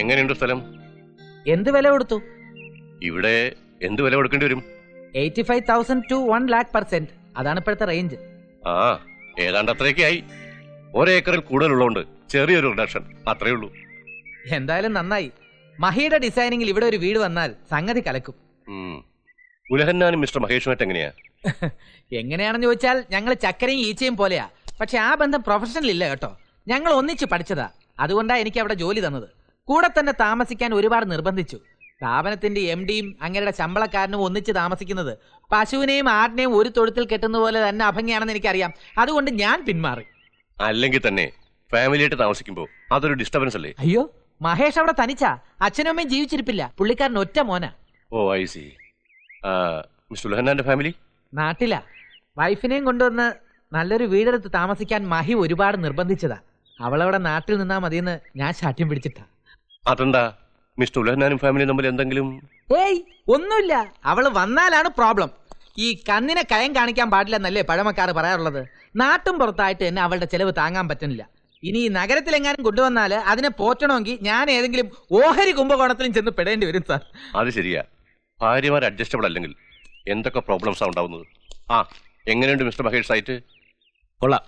എങ്ങനെയുണ്ട് സ്ഥലം? എന്ത് വില കൊടുത്തു? ഇവിടെ എന്ത് വില കൊടുക്കേണ്ടി വരും? 85,000 to 1,00,000%. അതാണ് ഇപ്പോഴത്തെ റേഞ്ച്. ആ, ഏതാണ്ട് അത്രയൊക്കെ ആയി. ഒരേക്കറിൽ കൂടുതലുള്ളതുകൊണ്ട് ചെറിയൊരു റിഡക്ഷൻ, അത്രേ ഉള്ളൂ. എന്തായാലും നന്നായി. മഹിയുടെ ഡിസൈനിങ്ങിൽ ഇവിടെ ഒരു വീട് വന്നാൽ സംഗതി കലക്കും. ഉലഹന്നാനും മിസ്റ്റർ മഹേഷുമായിട്ട് എങ്ങനെയാ? എങ്ങനെയാണെന്ന് ചോദിച്ചാൽ ഞങ്ങൾ ചക്കരയും ഈച്ചയും പോലെയാ. പക്ഷെ ആ ബന്ധം പ്രൊഫഷണൽ ഇല്ല കേട്ടോ. ഞങ്ങൾ ഒന്നിച്ച് പഠിച്ചതാ. അതുകൊണ്ടാ എനിക്ക് അവിടെ ജോലി തന്നത്. കൂടെ തന്നെ താമസിക്കാൻ ഒരുപാട് നിർബന്ധിച്ചു. സ്ഥാപനത്തിന്റെ MDയും അങ്ങയുടെ ശമ്പളക്കാരനും ഒന്നിച്ച് താമസിക്കുന്നത് പശുവിനെയും ആടിനെയും ഒരു തൊഴുത്തിൽ കെട്ടുന്ന പോലെ തന്നെ അഭംഗിയാണെന്ന് എനിക്കറിയാം. അതുകൊണ്ട് ഞാൻ പിന്മാറി. അല്ലെങ്കിൽ തന്നെ ഫാമിലിയായിട്ട് താമസിക്കുമ്പോ അതൊരു ഡിസ്റ്റർബൻസ് അല്ലേ? അയ്യോ, മഹേഷ് അവിടെ തനിച്ചാ. അച്ഛനും അമ്മയും ജീവിച്ചിരിപ്പില്ല. പുള്ളിക്കാരൻ ഒറ്റ മോനാ. ഓ, ഐ സി. മിസ്റ്റർ ഉലഹന്നാന്റെ ഫാമിലി നാട്ടിലാ. വൈഫിനെയും കൊണ്ടുവന്ന് നല്ലൊരു വീടെടുത്ത് താമസിക്കാൻ മഹി ഒരുപാട് നിർബന്ധിച്ചതാ. അവളവിടെ നാട്ടിൽ നിന്നാ മതിയെന്ന് ഞാൻ ശാഠ്യം പിടിച്ചിട്ടാ. അതെന്താ മിസ്റ്റർ ഉലഹന്നാനും ഫാമിലിയും തമ്മിൽ എന്തെങ്കിലും? ഏയ്, ഒന്നുമില്ല. അവള് വന്നാലാണ് പ്രോബ്ലം. ഈ കണ്ണിനെ കയം കാണിക്കാൻ പാടില്ലെന്നല്ലേ പഴമക്കാർ പറയാറുള്ളത്. നാട്ടും പുറത്തായിട്ട് തന്നെ അവളുടെ ചെലവ് താങ്ങാൻ പറ്റുന്നില്ല. ഇനി ഈ നഗരത്തിലെങ്ങാനും കൊണ്ടുവന്നാല് അതിനെ പോറ്റണമെങ്കിൽ ഞാൻ ഏതെങ്കിലും ഓഹരി കുംഭകോണത്തിലും ചെന്ന് പെടേണ്ടി വരും സാർ. അത് ശരിയാ. ഭാര്യമാർ അഡ്ജസ്റ്റബിൾ അല്ലെങ്കിൽ എന്തൊക്കെ പ്രോബ്ലംസാ ഉണ്ടാവുന്നത്. എങ്ങനെയുണ്ട് മിസ്റ്റർ മഹേഷ് സൈറ്റ്? കൊള്ളാം.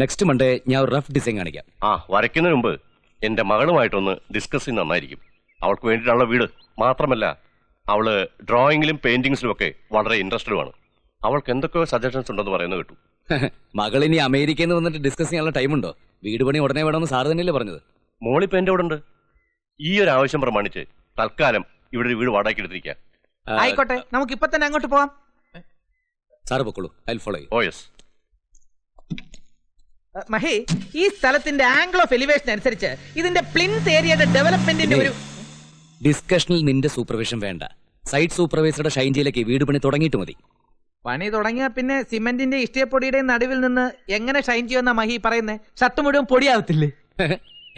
നെക്സ്റ്റ് മൺഡേ ഞാൻ ഒരു റഫ് ഡിസൈൻ കാണിക്കാം. വരയ്ക്കുന്നതിന് മുമ്പ് എന്റെ മകളുമായിട്ടൊന്ന് ഡിസ്കസ് ചെയ്യുന്ന നന്നായിരിക്കും. അവൾക്ക് വേണ്ടിയിട്ടുള്ള വീട് മാത്രമല്ല, അവള് ഡ്രോയിങ്ങിലും പെയിന്റിങ്സിലും ഒക്കെ വളരെ ഇൻട്രസ്റ്റഡ് ആണ്. അവൾക്ക് എന്തൊക്കെയോ സജഷൻസ് ഉണ്ടെന്ന് പറയുന്നത് കേട്ടു. മകൾ ഇനി അമേരിക്കയിൽ നിന്ന് വന്നിട്ട് ഡിസ്കസ് ചെയ്യാനുള്ള ടൈമുണ്ടോ? വീട് പണി ഉടനെ വേണമെന്ന് സാർ തന്നെയല്ലേ പറഞ്ഞത്? മോളിപ്പോ എന്റെ കൂടെ ഉണ്ട്. ഈ ഒരു ആവശ്യം പ്രമാണിച്ച് തൽക്കാലം ഇവിടെ ഒരു വീട് വാടകയ്ക്ക് എടുത്തിരിക്കാം. ആയിക്കോട്ടെ, നമുക്ക് ഇപ്പൊ തന്നെ അങ്ങോട്ട് പോവാം. സാറ് പൊക്കോളൂ, I will follow you. Oh yes. Mahi, ഈ സ്ഥലത്തിന്റെ ആംഗിൾ ഓഫ് എലിവേഷൻ അനുസരിച്ച് ഇതിന്റെ പ്ലിൻത്ത് ഏരിയയുടെ ഡെവലപ്മെന്റിന്റെ ഒരു ഡിസ്കഷനിൽ നിന്റെ സൂപ്പർവിഷൻ വേണ്ട. സൈറ്റ് സൂപ്പർവൈസറുടെ ഷൈൻ ജിയിലേക്ക് വീട് പണി തുടങ്ങിയിട്ട് മതി. പണി തുടങ്ങിയ പിന്നെ സിമെന്റിന്റെ ഇഷ്ടിയപ്പൊടിയുടെയും നടുവിൽ നിന്ന് എങ്ങനെ ഷൈൻ ചെയ്യുമെന്ന മഹി പറയുന്നേ? ഷർട്ട് മുഴുവൻ പൊടിയാവത്തില്ലേ?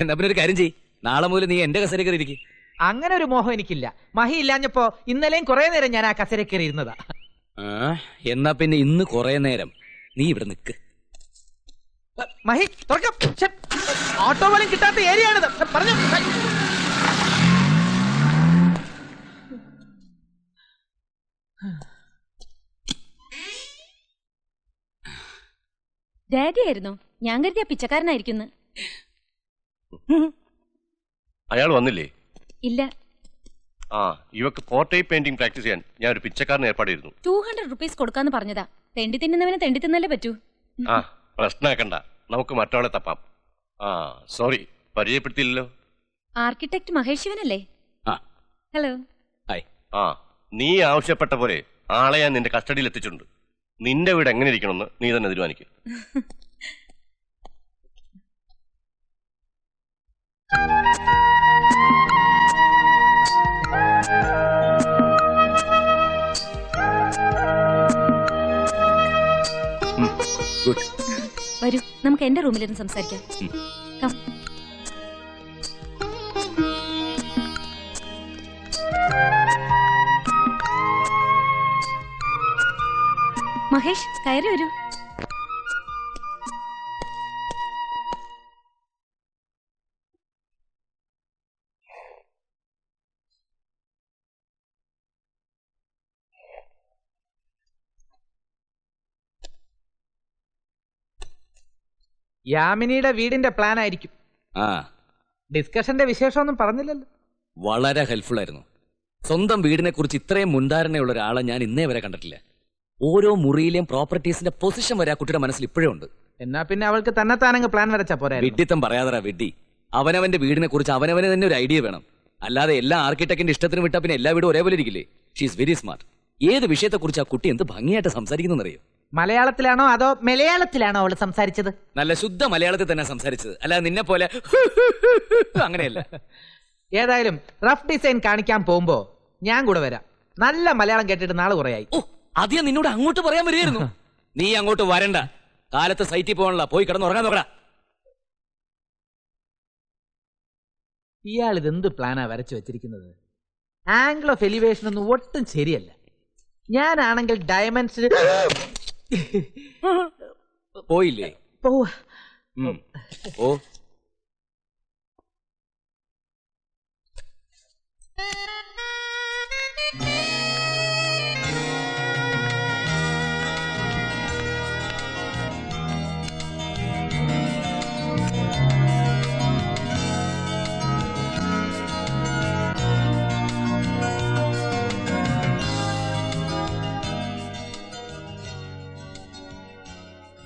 എന്നാ പിന്നെ ഒരു കാര്യം ചെയ്യ്, നാളെ മുതൽ നീ എന്റെ കസേര കയറിയിരിക്കും. അങ്ങനെ ഒരു മോഹം എനിക്കില്ല. മഹി ഇല്ലാഞ്ഞപ്പോ ഇന്നലെയും കുറെ നേരം ഞാൻ ആ കസേര കയറി ഇരുന്നതാ. എന്നാ പിന്നെ ഇന്ന് കുറെ നേരം നീ ഇവിടെ നിൽക്ക്. മഹി, തുറക്കാം. ഓട്ടോ പോലും കിട്ടാത്ത ഏരിയ ആണിത്. പറഞ്ഞു. ഡാഡി ആയിരുന്നോ? ഞാൻ കരുതിയ പിച്ചക്കാരനായിരിക്കുന്നു. അയാൾ വന്നില്ലേ? ഇല്ല. ഇവക്ക് പോർട്രേറ്റ് പെയിന്റിംഗ് പ്രാക്ടീസ് ചെയ്യാൻ ഞാൻ ഒരു പിച്ചക്കാരനെ ഏർപ്പാട് ചെയ്തിരുന്നു. 200 rupees കൊടുക്കാന്ന് പറഞ്ഞതാ. തെണ്ടി തിന്നുന്നവനെ തെണ്ടി തിന്നല്ലേ പറ്റൂ. പ്രശ്നമാക്കണ്ട, നമുക്ക് മറ്റൊരാളെ തപ്പാം. സോറി, പരിചയപ്പെടുത്തിയില്ലല്ലോ. ആർക്കിടെക്ട് മഹേഷ് ശിവനല്ലേ? ഹലോ. ഹായ്. നീ ആവശ്യപ്പെട്ട പോലെ ആളെ ഞാൻ നിന്റെ കസ്റ്റഡിയിൽ എത്തിച്ചിട്ടുണ്ട്. നിന്റെ വീട് എങ്ങനെ ഇരിക്കണമെന്ന് നീ തന്നെ തീരുമാനിക്കും. വരൂ, നമുക്ക് എന്റെ റൂമിലിരുന്ന് സംസാരിക്കാം. മഹേഷ്, കയറി വരൂ. യാമിനിയുടെ വീടിന്റെ പ്ലാൻ ആയിരിക്കും. ഡിസ്കഷന്റെ വിശേഷമൊന്നും പറഞ്ഞില്ലല്ലോ. വളരെ ഹെൽപ്ഫുൾ ആയിരുന്നു. സ്വന്തം വീടിനെ കുറിച്ച് ഇത്രയും മുൻധാരണയുള്ള ഒരാളെ ഞാൻ ഇന്നേ വരെ കണ്ടിട്ടില്ല. ഓരോ മുറിയിലെയും പ്രോപ്പർട്ടീസിന്റെ പൊസിഷൻ വരെ ആ കുട്ടിയുടെ മനസ്സിൽ ഇപ്പോഴും ഉണ്ട്. എന്നാ പിന്നെ അവൾക്ക് തന്നെത്താനങ്ങ് പ്ലാൻ വരച്ചാ പോരാ. വിഡ്ഢിത്തം പറയാതറാ വിഡ്ഢി. അവനവന്റെ വീടിനെ കുറിച്ച് അവനവന് തന്നെ ഒരു ഐഡിയ വേണം. അല്ലാതെ എല്ലാ ആർക്കിടെക്റ്റിന്റെ ഇഷ്ടത്തിന് വിട്ടാ പിന്നെ എല്ലാ വീടും ഒരേപോലെ ഇരിക്കില്ലേ? She's very smart. ഏത് വിഷയത്തെ കുറിച്ച് ആ കുട്ടി എന്ത് ഭംഗിയായിട്ട് സംസാരിക്കുന്നറിയോ? മലയാളത്തിലാണോ അതോ മലയാളത്തിലാണോ അവള് സംസാരിച്ചത്? നല്ല ശുദ്ധ മലയാളത്തിൽ തന്നെ സംസാരിച്ചത്, അല്ലാതെ നിന്നെ പോലെ അങ്ങനെയല്ല. ഏതായാലും റഫ് ഡിസൈൻ കാണിക്കാൻ പോകുമ്പോ ഞാൻ കൂടെ വരാം. നല്ല മലയാളം കേട്ടിട്ട് നാളെ കുറയായി. അത് ഞാൻ നിന്നോട് അങ്ങോട്ട് പറയാൻ വരികയായിരുന്നു. നീ അങ്ങോട്ട് വരണ്ട. കാലത്ത് സൈറ്റിൽ പോകാനുള്ള, പോയി കിടന്നുറങ്ങാൻ നോക്കടാ. ഇയാൾ ഇതെന്ത് പ്ലാനാ വരച്ചു വെച്ചിരിക്കുന്നത്? ആംഗിൾ ഓഫ് എലിവേഷൻ ഒന്നും ഒട്ടും ശരിയല്ല. ഞാനാണെങ്കിൽ ഡയമെൻഷൻ പോയില്ലേ? പോവാ. ഓ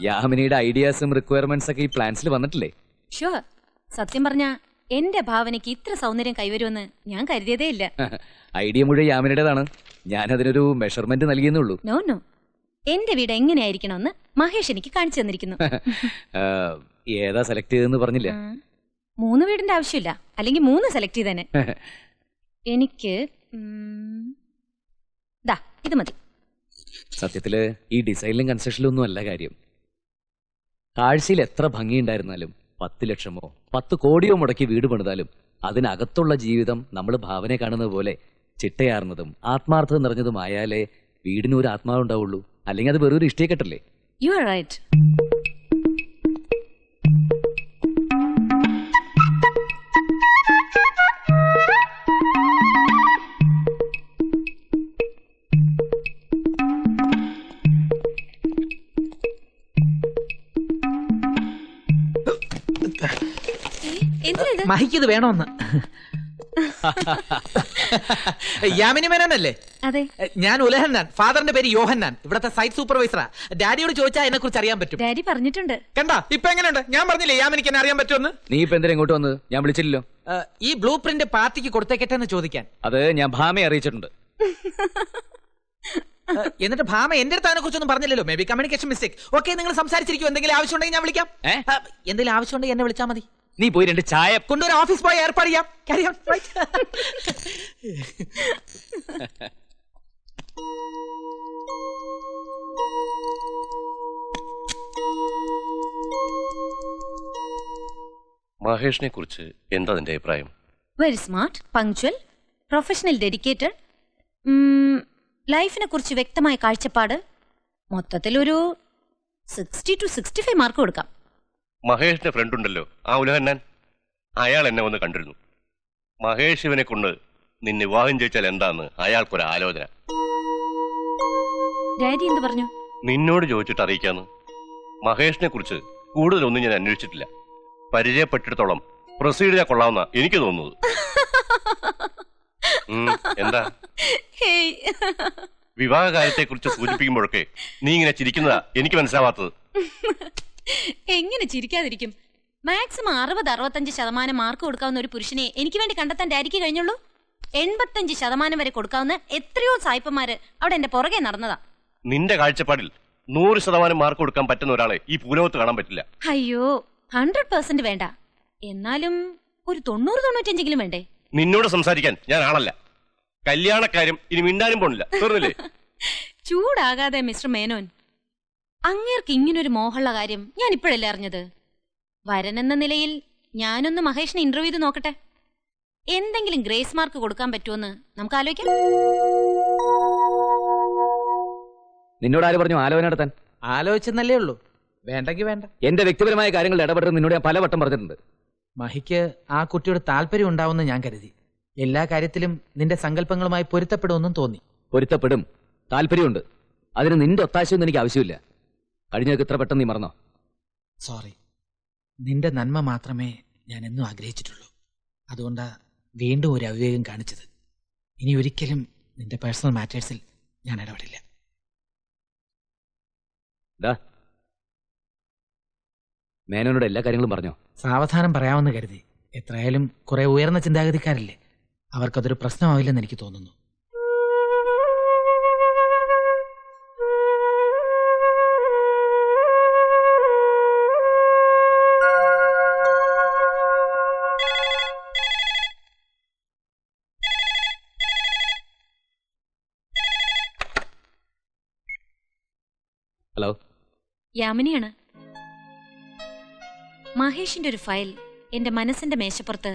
യാമിനിയുടെ ഐഡിയാസും റിക്വയർമെന്റ്സ് ഒക്കെ ഈ പ്ലാൻസിൽ വന്നിട്ടില്ലേ? ഷുവർ. സത്യം പറഞ്ഞ എന്റെ ഭാവനയ്ക്ക് ഇത്ര സൗന്ദര്യം കൈവരുമെന്ന് ഞാൻ കരുതിയതേ ഇല്ല. ഐഡിയ മുഴുവൻ യാമിനിയുടേതാണ്. ഞാൻ അതിനൊരു മെഷർമെന്റ് നൽകിയെന്നേ ഉള്ളൂ. നോ നോ, എന്റെ വീട് എങ്ങനെയായിരിക്കണമെന്ന് മഹേഷ് എനിക്ക് കാണിച്ചു തന്നിരിക്കുന്നു. ഏതാ സെലക്ട് ചെയ്തെന്ന് പറഞ്ഞില്ല. 3 വീടിന്റെ ആവശ്യമില്ല, അല്ലെങ്കിൽ 3 സെലക്ട് ചെയ്തേനെ. എനിക്ക് ദാ ഇത് മതി. സത്യത്തില് ഈ ഡിസൈനിലും കൺസ്ട്രക്ഷനിലും ഒന്നും അല്ല കാര്യം. കാഴ്ചയിൽ എത്ര ഭംഗിയുണ്ടായിരുന്നാലും 10 ലക്ഷമോ 10 കോടിയോ മുടക്കി വീട് പണിതാലും അതിനകത്തുള്ള ജീവിതം നമ്മൾ ഭാവന കാണുന്നത് പോലെ ചിട്ടയാർന്നതും ആത്മാർത്ഥത നിറഞ്ഞതും ആയാലേ വീടിന് ഒരു ആത്മാവ് ഉണ്ടാവുള്ളൂ. അല്ലെങ്കിൽ അത് വെറൊരു ഇഷ്ടികെട്ടല്ലേ? You are right. മഹിക്ക് ഇത് വേണോന്ന്. യാമിനി മേനോനല്ലേ? അതെ. ഞാൻ ഉലഹന്നാൻ. ഫാദറിന്റെ പേര് യോഹന്നാൻ. ഇവിടത്തെ സൈറ്റ് സൂപ്പർവൈസറാ. ഡാഡിയോട് ചോദിച്ചാൽ എന്നെ കുറിച്ച് അറിയാൻ പറ്റും. ഡാഡി പറഞ്ഞിട്ടുണ്ട്. കണ്ടാ ഇപ്പൊ എങ്ങനെയുണ്ട്? ഞാൻ പറഞ്ഞില്ലേ യാമിനിക്ക് എന്നെ അറിയാൻ പറ്റുമെന്ന്. നീ ഇപ്പൊ എന്തിനാ ഇങ്ങോട്ട് വന്നത്? ഞാൻ വിളിച്ചില്ലല്ലോ. ഈ ബ്ലൂ പ്രിന്റ് പാർട്ടിക്ക് കൊടുത്തേക്കട്ടെ എന്ന് ചോദിക്കാൻ. അത് ഞാൻ ഭാമയെ അറിയിച്ചിട്ടുണ്ട്. എന്നിട്ട് ഭാമ എന്റെ അടുത്ത് അതിനെ കുറിച്ചൊന്നും പറഞ്ഞില്ലല്ലോ. May be communication mistake. Okay, നിങ്ങൾ സംസാരിച്ചിരിക്കും. എന്തെങ്കിലും ആവശ്യം ഉണ്ടെങ്കിൽ ഞാൻ വിളിക്കാം. എന്തെങ്കിലും ആവശ്യം ഉണ്ടെങ്കിൽ എന്നെ വിളിച്ചാൽ മതി. നീ പോയി 2 ചായ കൊണ്ടുവരാൻ ഓഫീസ് പോയി ഏർപ്പാട് ചെയ്യാം. Carry on, right? മഹേഷിനെ കുറിച്ച് എന്താ നിന്റെ അഭിപ്രായം? Very smart, punctual, professional, dedicated, ലൈഫിനെ കുറിച്ച് വ്യക്തമായ കാഴ്ചപ്പാട്. മൊത്തത്തിൽ ഒരു 60 to 65 മാർക്ക് കൊടുക്കാം. മഹേഷിന്റെ ഫ്രണ്ട് ഉണ്ടല്ലോ, ആ ഉലഹന്നാൻ, അയാൾ എന്നെ വന്ന് കണ്ടിരുന്നു. മഹേഷ് ഇവനെ കൊണ്ട് നിന്നെ വിവാഹം ചെയ്യിച്ചാൽ എന്താന്ന് അയാൾക്കൊരു ആലോചന. ഡാഡി എന്ത് പറഞ്ഞു? നിന്നോട് ചോദിച്ചിട്ട് അറിയിക്കാന്ന്. മഹേഷിനെ കുറിച്ച് കൂടുതലൊന്നും ഞാൻ അന്വേഷിച്ചിട്ടില്ല. പരിചയപ്പെട്ടിടത്തോളം പ്രൊസീഡ് ചെയ്യാൻ കൊള്ളാവുന്ന എനിക്ക് തോന്നുന്നത്. എന്താ വിവാഹ കാര്യത്തെ കുറിച്ച് സൂചിപ്പിക്കുമ്പോഴൊക്കെ നീ ഇങ്ങനെ ചിരിക്കുന്നതാ എനിക്ക് മനസ്സിലാവാത്തത്. എങ്ങനെ ചിരിക്കാതിരിക്കും? മാക്സിമം 60-65% മാർക്ക് കൊടുക്കാവുന്ന ഒരു പുരുഷനെ എനിക്ക് വേണ്ടി കണ്ടെത്താൻ ഡാഡിക്ക് കഴിഞ്ഞുള്ളൂ. 85% വരെ കൊടുക്കാവുന്ന എത്രയോ സായിപ്പന്മാര് അവിടെ എന്റെ പുറകെ നടന്നതാ. നിന്റെ കാഴ്ചപ്പാടിൽ 100% മാർക്ക് കൊടുക്കാൻ പറ്റുന്ന ഒരാളെ ഈ ഭൂലോകത്ത് കാണാൻ പറ്റില്ല. അയ്യോ, 100% വേണ്ട, എന്നാലും ഒരു 90-95 വേണ്ടേ? നിന്നോട് സംസാരിക്കാൻ ഞാൻ ആളല്ല. കല്യാണക്കാര്യം ഇനി മിണ്ടാനും പോണില്ല. തീർന്നില്ലേ? ചൂടാകാതെ മിസ്റ്റർ മേനോൻ. അങ്ങേർക്ക് ഇങ്ങനൊരു മോഹമുള്ള കാര്യം ഞാൻ ഇപ്പോഴല്ലേ അറിഞ്ഞത്. വരനെന്ന നിലയിൽ ഞാനൊന്ന് മഹേഷിനെ ഇന്റർവ്യൂ ചെയ്ത് നോക്കട്ടെ. എന്തെങ്കിലും ഗ്രേസ് മാർക്ക് കൊടുക്കാൻ പറ്റുമെന്ന് നമുക്ക് ആലോചിക്കാം. നിന്നോട് ആര് പറഞ്ഞു ആലോചന നടത്താൻ? ആലോചിച്ചെന്നല്ലേ ഉള്ളൂ. വേണ്ടെങ്കിൽ വേണ്ട. എന്റെ വ്യക്തിപരമായ കാര്യങ്ങളിൽ ഇടപെടുന്നത് നിന്നോട് ഞാൻ പലവട്ടം പറഞ്ഞിട്ടുണ്ട്. മഹിക്ക് ആ കുട്ടിയോട് താല്പര്യം ഉണ്ടാവുമെന്ന് ഞാൻ കരുതി. എല്ലാ കാര്യത്തിലും നിന്റെ സങ്കല്പങ്ങളുമായി പൊരുത്തപ്പെടുമെന്നും തോന്നി. പൊരുത്തപ്പെടും, താല്പര്യമുണ്ട്. അതിന് നിന്റെ ഒത്താശയൊന്നും എനിക്ക് ആവശ്യമില്ല. കഴിഞ്ഞതൊക്കെ ഇത്ര പെട്ടെന്ന് നീ മറന്നോ? സോറി. നിന്റെ നന്മ മാത്രമേ ഞാൻ എന്നും ആഗ്രഹിച്ചിട്ടുള്ളൂ. അതുകൊണ്ടാ വീണ്ടും ഒരു അവിവേകം കാണിച്ചത്. ഇനി ഒരിക്കലും നിന്റെ പേഴ്സണൽ മാറ്റേഴ്സിൽ ഞാൻ ഇടപെടില്ല. മേനോനോട് എല്ലാ കാര്യങ്ങളും പറഞ്ഞോ? സാവധാനം പറയാമെന്ന് കരുതി. എത്രയായാലും കുറെ ഉയർന്ന ചിന്താഗതിക്കാരല്ലേ, അവർക്കതൊരു പ്രശ്നമാവില്ലെന്ന് എനിക്ക് തോന്നുന്നു. ഹലോ, യാമിനിയാണ്. മഹേഷിന്റെ ഒരു ഫയൽ എന്റെ മനസ്സിന്റെ മേശപ്പുറത്ത്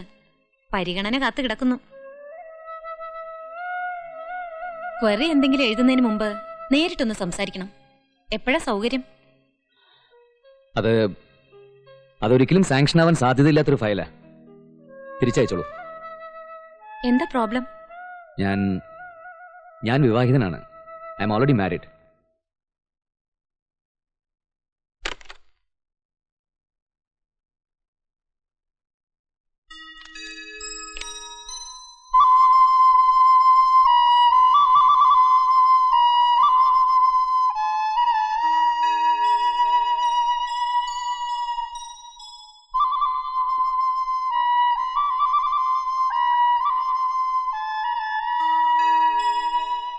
പരിഗണന കാത്തു കിടക്കുന്നു. ക്വറി എന്തെങ്കിലും എഴുതുന്നതിന് മുമ്പ് നേരിട്ടൊന്ന് സംസാരിക്കണം. എപ്പോഴാ സൗകര്യം? അതൊരിക്കലും സാങ്ഷൻ ആവാൻ സാധ്യതയില്ലാത്തൊരു ഫയലാ. തിരിച്ചയച്ചോളൂ. എന്താ പ്രോബ്ലം? ഞാൻ വിവാഹിതനാണ്. I am already married.